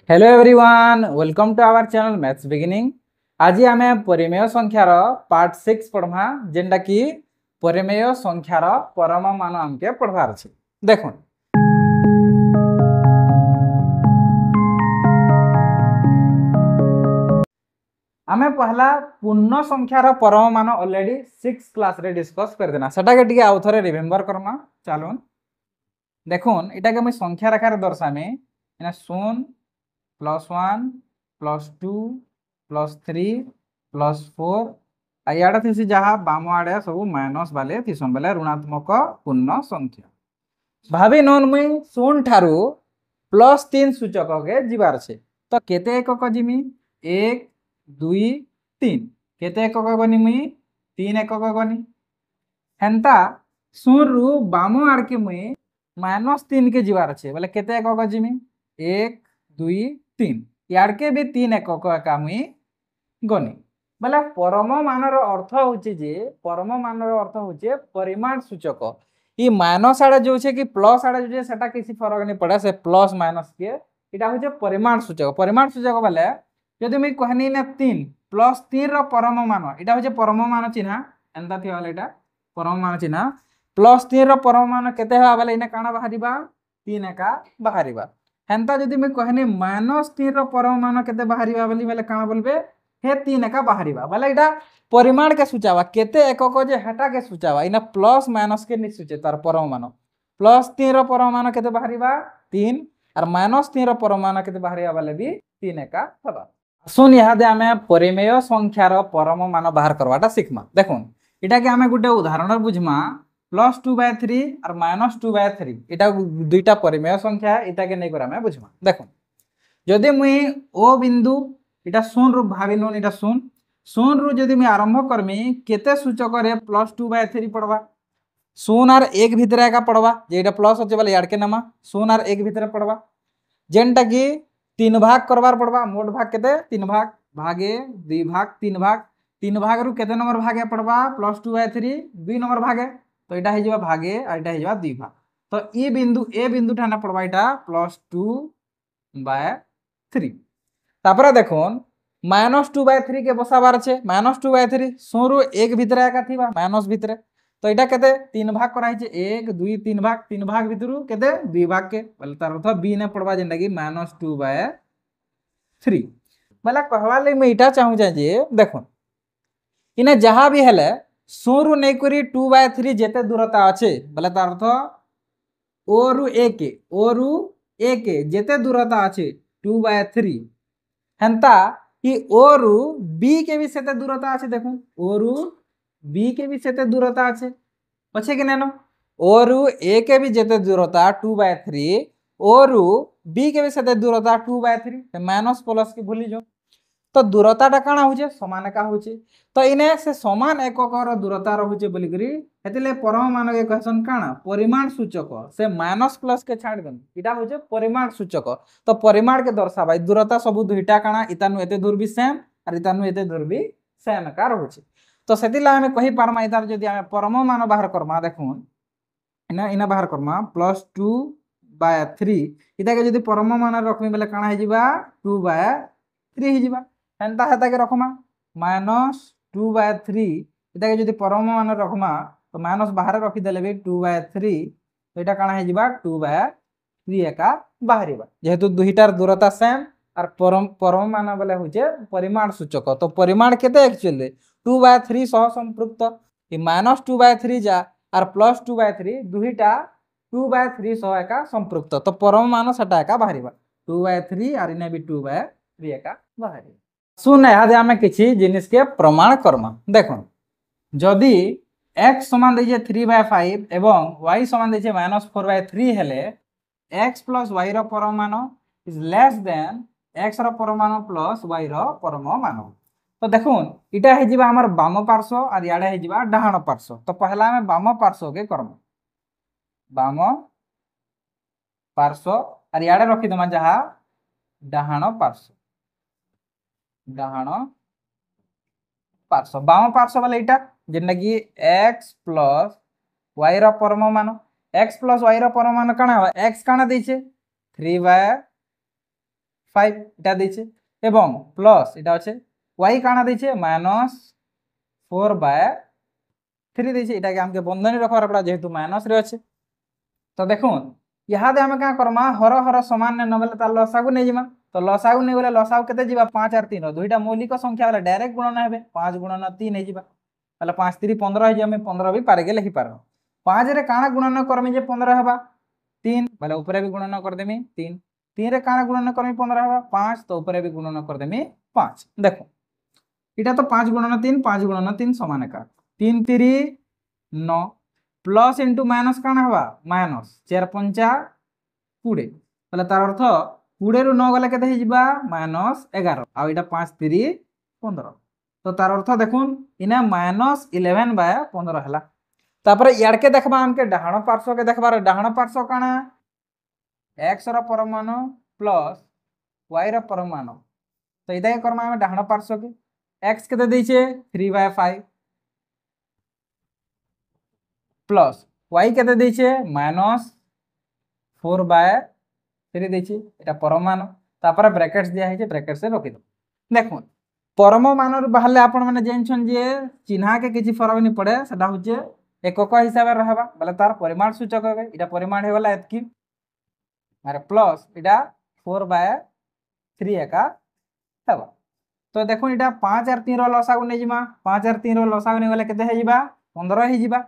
Hello everyone, welcome to our channel maths beginning. आज आम परिमेय संख्यार पार्ट 6 पढ़मा, जेनटा कि परिमेय संख्यार परम मान आमके पढ़वार अछि। देखो आमे पहला पूर्ण संख्यार परम मान ऑलरेडी 6 क्लास रे डिस्कस कर देना, सेटा के टिके आउ थरे रिमेंबर करमा। चलो देखुन इटा के मैं संख्या रेखार दर्शामी एना 0 +1 +2 +3 +4 आइयाडा थीसी जहा बाम आड़े सब माइनस वाले थीसन बेले ऋणात्मक पूर्ण संख्या भाभी नोन मुई 0 ठारू +3 सूचक के जीवार छे। तो केते एकक जिमी 1 2 3 केते एकक गनी मुई 3 एकक गनी हेंता 0 रु बाम आड़ के मुई -3 के जीवार छे बोले केते एकक जिमी 1 2 3 याड़ के भी 3 एकक एका मुई गनी बोले परम मानर अर्थ होचे जे परम मानर अर्थ होचे परिमाण सूचक। ये माइनस आड़े जो छे कि प्लस आड़े जो सेटा किसी फरक नहीं पड़े, से प्लस माइनस के इटा होचे परिमाण सूचक। परिमाण सूचक बोले यदि मैं कहनी ने 3 +3 रो परम मान इटा होचे परम मान चिन्ह एंता थी वाला इटा परम मान चिन्ह +3 रो परम मान केते हवा बोले इने काना बाहरिबा 3 एका बाहरिबा। हेंता जदि मैं कहनी -3 रो परम मान केते बाहरिबा बोले काना बोलबे हे 3 एका बाहरिबा बोले इटा परिमाण के सूचावा केते एकक जे हेटा के सूचावा इना प्लस माइनस के नि सूचे तार परम मान +3 रो परम मान केते बाहरिबा 3 और -3 रो परम मान केते बाहरिबा बोले भी 3 एका हबा। सुन यहाँ दे आमे परिमेय संख्यार परम मान बाहर करवाटा सिखमा। देखुन इटा के आमे गुटे उदाहरण बुझमा +2/3 और -2/3 इटा दुईटा परिमेय संख्या है, इटा के नहीं कर आमे बुझमा। देखुन जदि मुई ओ बिंदु इटा 0 रु भावी नोन इटा 0 रु जदि मैं आरंभ करमी केते सूचक रे +2/3 पड़वा 0 और 1 भितर एका पड़वा जे इटा प्लस होचे बोले याड के नमा 0 और 1 भितर पड़वा जेनटा कि 3 भाग करवार पड़वा। मोट भाग केते 3 भाग भागे 2 भाग 3 भाग 3 भाग रु केते नंबर भागे पड़वा +2/3 2 नंबर भागे तो इटा हे जबा भागे आ इटा हे जबा 2 भाग। तो ए बिंदु ठाना पड़वा इटा +2/3 तापर देखुन -2/3 के बसाबार छे -2/3 0 रु 1 भितर एका थिबा माइनस भितर तो इटा केते 3 भाग कराई छे 1 2 3 भाग भितरु केते 2 भाग के बोले तार अर्थ बी ने पड़वा जेंटा कि -2/3 बोले कहवा ले मैं इटा चाहू जे देखुन इने जहां भी हेले 0 रु नै करी 2/3 जेते दूरता अछि बोले तार अर्थ ओ रु 1 जेते दूरता अछि 2/3 हेंता कि ओ रु बी के भी सेते दूरता अछि। देखो ओ रु बी के भी सेते दूरता अछि पछे कि नेनो ओ रु ए के भी जेते दूरता 2/3 ओ रु बी के भी सेते दूरता 2/3 माइनस प्लस की भूली जो तो दूरताटा काना होचे समान एका होचे तो इने से समान एकक रो दूरता रहउचे बोली करी हेतिले परम मान के कहसन काना परिमाण सूचक से माइनस प्लस के छाड़ देन इटा होचे परिमाण सूचक। तो परिमाण के दर्शाबा दूरता सब दुईटा काना इतानु एते दूर भी सेम और इतानु एते दूर भी सेम एका रहउचे। तो सेतिला हमें कहि पारमा इतार जदि हमें परम मान बाहर करमा देखुन इना बाहर करमा +2/3 इता के जदि परम मान रखमी बेले काना हे जिबा 2/3 हे जिबा हेंता हेता के रखमा -2/3 इटा के जदि परम मान रखमा तो माइनस बाहर रखी देले भी 2/3 तो इटा काना हे जिबा 2/3 एका बाहरिबा जेहेतु दुईटार दूरता सेम और परम मान बोले होचे परिमाण सूचक। तो परिमाण केते एक्चुअली 2/3 सह संपृक्त कि -2/3 जा और +2/3 दुईटा 2/3 सह एका संपृक्त तो परम मान सेटा एका बाहरिबा 2/3 और इने भी 2/3 एका बाहरिबा। सुन यहाँ आम किसी जिनिस के प्रमाण करमा। देखो जदि x समान दे 3/5 एवं y समान दे -4/3 हेले x + y रो परम मान इज लेस देन x रो परम मान प्लस y रो परम मान। तो देखुन इटा हे जिबा हमर बाम पार्श्व और याडे हे जिबा डाहाण पार्श्व। तो पहला हमें बाम पार्श्व के करम बाम पार्श्व और याडे रखी दमा जहा डाहाण पार्श्व बाम पार्श्व वाला इटा जेना कि x + y रो परम मान x + y रो परम मान काना x काना दैछे 3/5 5 এটা দিয়েছে এবং প্লস এটা হচ্ছে y কানা দিয়েছে -4/3 দিয়েছে এটাকে আমাকে বন্ধনী রাখার পড়া যেহেতু মাইনাস রে আছে। তো দেখুন ইহাদে আমি কাঁ করমা হর হর সমান নে নবেলে তার লসাগু নেই যাবা। তো লসাগু নেই গলে লসাগু কেতে ଯିବା 5 আর 3 দুইটা মৌলিক সংখ্যা বলে ডাইরেক্ট গুণন হবে 5 গুণন 3 হয়ে ଯିବା। তাহলে 5 3 15 হয়ে আমি 15 भी পারে লিখি পারো। 5 রে কাଣା গুণন করমি যে 15 হবা 3 বলে উপরে भी গুণন कर देमी 3 3 রে কাଣା গুণন করমি 15 হবা 5 তো উপরে भी গুণন कर देमी 5। দেখো এটা তো 5 গুণন 3 5 গুণন 3 সমান একা 3 3 9 প্লস ইন্টু মাইনাস কাଣା হবা মাইনাস 4 5 20 তাহলে তার অর্থ 20 রু 9 গলে কেতে হই ଯିବା -11 আর এটা 5 3 15 তো তার অর্থ দেখুন ইনা -11/15 হলা। তারপরে ইয়াড়কে দেখবা আমকে ডাহাণ পার্শ্বকে দেখবার ডাহাণ পার্শ্ব কাଣା x র পরমাণু প্লস y র পরমাণু। তো এটাকে করমা আমি ডাহাণ পার্শ্বকে x কেতে দিয়েছে 3/5 প্লস y কেতে দিয়েছে -4/3 দিয়েছে এটা পরমাণু তারপরে ব্র্যাকেটস দিয়া হয়েছে ব্র্যাকেটসে রাখি দাও। দেখুন পরমাণুর বাহারে আপন মানে জানছন যে চিহ্নাকে কিছু ফরক নি পড়ে সেটা হচ্ছে একক হিসাবে রহবা বলে তার পরিমাণ সূচক হবে এটা পরিমাণ হয়ে গলা এতকি আর প্লস এটা 4/3 একা হবা। তো দেখুন এটা 5 আর 3 র লসাগু নেই যিমা 5 আর 3 র লসাগু নেই গলে কেতে হই যিবা 15 হই যিবা।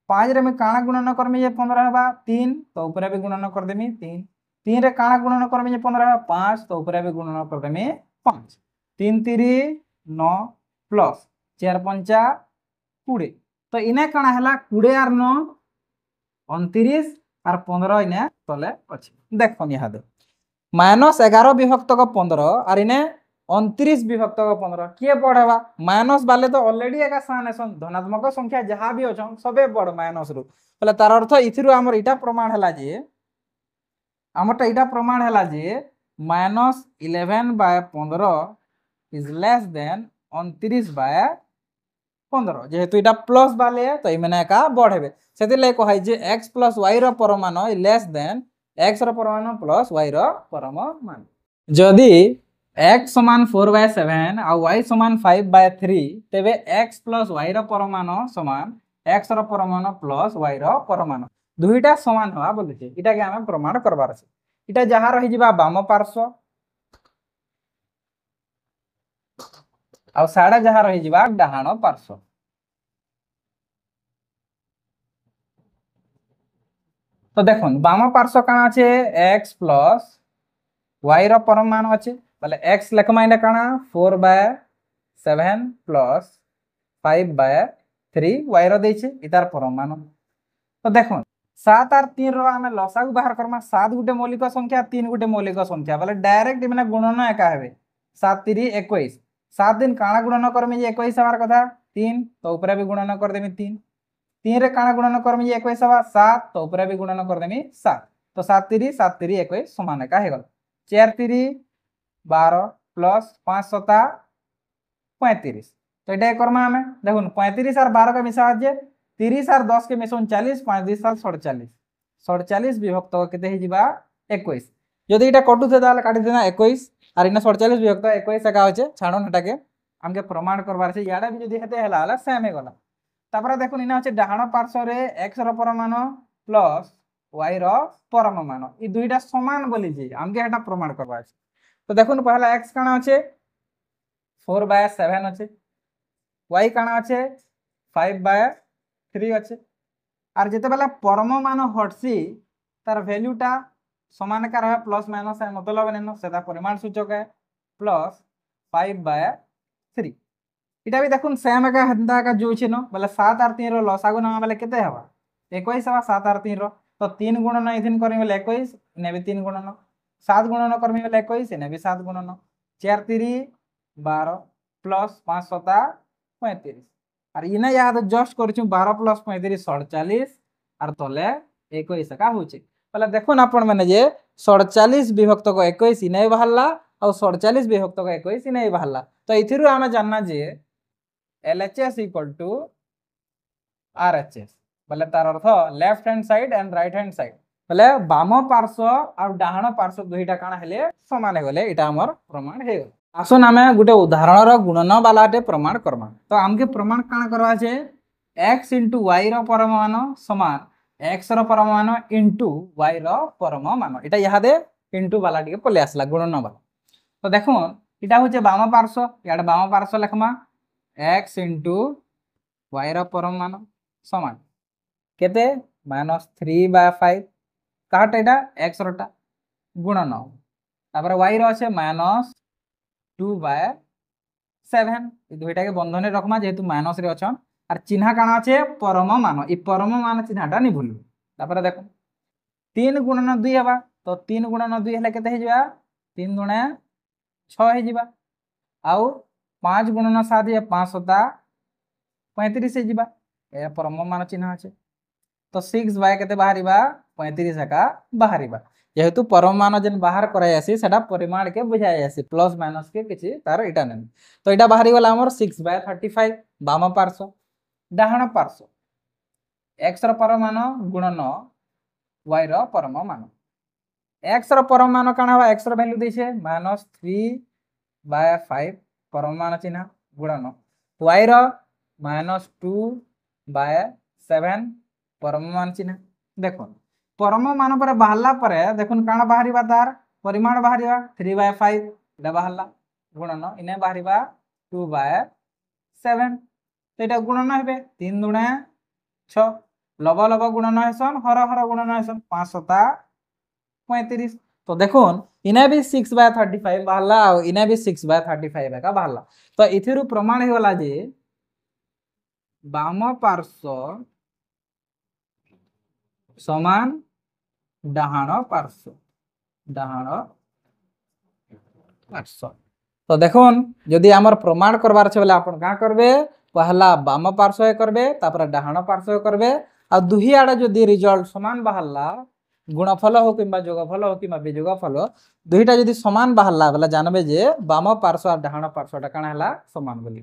5 रे मैं काणा गुणन करमी जे 15 हबा 3 तो ऊपर भी गुणन कर देमी 3 3 रे काणा गुणन करमी जे 15 हबा 5 तो ऊपर भी गुणन कर देमी 5 3 3 9 प्लस 4 5 20 तो इने काणा हला 20 और 9 29 और 15 इने तले अछि। देखो यहाँ दे -11 विभक्त 15 और इने 29 विभक्त 15 किए पढ़ेबा माइनस वाले तो ऑलरेडी एका साने धनात्मक संख्या जहाँ भी अछन सबे बड़ माइनस रु बोले तार अर्थ इथिरु हमर इटा प्रमाण हला जे हमरटा इटा प्रमाण हला जे -11/15 इज लेस देन 29/15 जेहेतु इटा प्लस वाले तो इमेने एका बड़ हेबे सेति ले कहै जे x + y रो परमाणु लेस देन x रो परमाणु प्लस y रो परमाणु जदि x समान 4/7 और y समान 5/3 तेबे x प्लस y रो परमाणु समान x रो परमाणु प्लस y रो परमाणु दुईटा समान हवा बोले छे इटा के हमें प्रमाण करबार छै। इटा जहा रहि जिबा बाम पार्श्व और साडा जहा रहि जिबा डाहाण पार्श्व। तो देखुन बाम पार्श्व काना छे x प्लस y रो परमाणु अछि बोले x लेखमा इने काना 4/7 प्लस 5/3 y रो देछे इतार परमाणु। तो देखुन 7 और 3 रो हमें लसागु बाहर करमा 7 गुटे मौलिक संख्या 3 गुटे मौलिक संख्या बोले डायरेक्ट इमने गुणन एका हेबे 7 3 21 7 दिन काना गुणन करमी जे 21 हमार कथा 3 तो ऊपर भी गुणन कर देमी 3 3 रे काना गुणन करमी जे 21 हवा 7 तो ऊपर भी गुणन कर देमी 7 तो 7 3 21 समान एका हे गल 4 3 12 प्लस 5 7 35 तो ये करमा हमें देखुन 35 और 12 का मिसा जे 30 और 10 के मिशन 40 5 2 साल 47 47 विभक्त केते हे जिबा 21 यदि एटा कटु थे दाल काटी देना 21 और इना 47 विभक्त 21 एका होचे छाड़न हटाके हमके प्रमाण करबार छे याडा भी जदि हेते हला हला सेम हे गला। तापर देखुन इना होचे डाहाण पार्श्व रे x रो परमाणु प्लस y रो परमाणु ई दुईटा समान बोली जे हमके हेटा प्रमाण करबार छे। तो देखुन पहला x काना होचे 4/7 होचे y काना होचे 5/3 होचे और जेते बेला परमाणु हटसी तार वैल्यूटा समान का रहे प्लस माइनस है मतलब नेनो सेटा परिमाण सूचक है प्लस 5/3 इटा भी देखुन सेम का हंदा का जो छे न बोले 7 और 3 रो लसागु ना बोले केते हवा 21 हवा 7 और 3 रो तो 3 गुणन इथिन करमी बोले 21 ने भी 3 गुणन 7 गुणन करमी बोले 21 ने भी 7 गुणन 4 3 12 प्लस 5 7 35 और इने याद जस्ट करछु 12 प्लस 35 47 और तले 21 का होचे बोले देखुन आपण माने जे 47 विभक्त को 21 इने बाहरला और 47 विभक्त को 21 इने बाहरला तो इथिरु हमें जानना जे LHS = RHS बोले तार अर्थ left hand side and right hand side बोले बाम पार्श्व और डाहाण पार्श्व दुईटा काण हेले समान हे गले एटा हमर प्रमाण हे गला। आसन आमे गुटे उदाहरणर गुणन वालाटे प्रमाण करमा। तो आमके प्रमाण काण करवा छे x * y रो परमान समान x रो परमान * y रो परमान एटा यादे इंटू वाला टिके पले आसला गुणन वाला। तो देखो एटा होचे बाम पार्श्व याडे बाम पार्श्व लिखमा x * y रो परमान समान केते -3/5 काट एटा x रोटा गुणन तापर y रो আছে -2/7 ए दुईटा के बंधन रखमा जेहेतु माइनस रे अछन और चिन्ह काना আছে परम मान ई परम मान चिन्हटा नि भूलु। तापर देखो 3 × 2 हेबा तो 3 × 2 हेले केते हे जिबा 3 × 6 हे जिबा आउ 5 × 7 हे 5 * 35 हे जिबा ए परम मान चिन्ह আছে तो 6 केते बाहरिबा 35 एका बाहरिबा जेहेतु परम मान जेन बाहर कराय आसी सेटा परिमाण के बुझाय आसी प्लस माइनस के किछि तार एटा नै तो एटा बाहरी वाला हमर 6/35 बाम पार्श्व डाहाण पार्श्व x रो परमान गुणन y रो परमान x रो परमान काना बा x रो वैल्यू दैछे -3/5 परमान चिन्ह गुणन y रो -2/7 परमान चिन्ह देखो परमान पर बाहरला पर देखुन काना बाहरिबा तार परिमाण बाहरिबा 3/5 एटा बाहरला गुणन इने बाहरिबा 2/7 तो एटा गुणन हेबे 3 × 6 लब लब गुणन हेसन हर हर गुणन हेसन 5 * 35 तो देखुन इने भी 6/35 बाहरला और इने भी 6/35 एका बाहरला तो इथिरु प्रमाण हे वाला जे बाम पार्श्व समान डाहाण पार्श्व तो देखुन यदि आमर प्रमाण करबार छे बोले आपण का करबे पहला बाम पार्श्व करबे तापर डाहाण पार्श्व करबे आ दुही आडे जदि रिजल्ट समान बाहरला गुणफल हो किबा जोगफल हो किबा वियोगफल दुहीटा जदि समान बाहरला बोले जानबे जे बाम पार्श्व आ डाहाण पार्श्वटा काना हला समान बोली।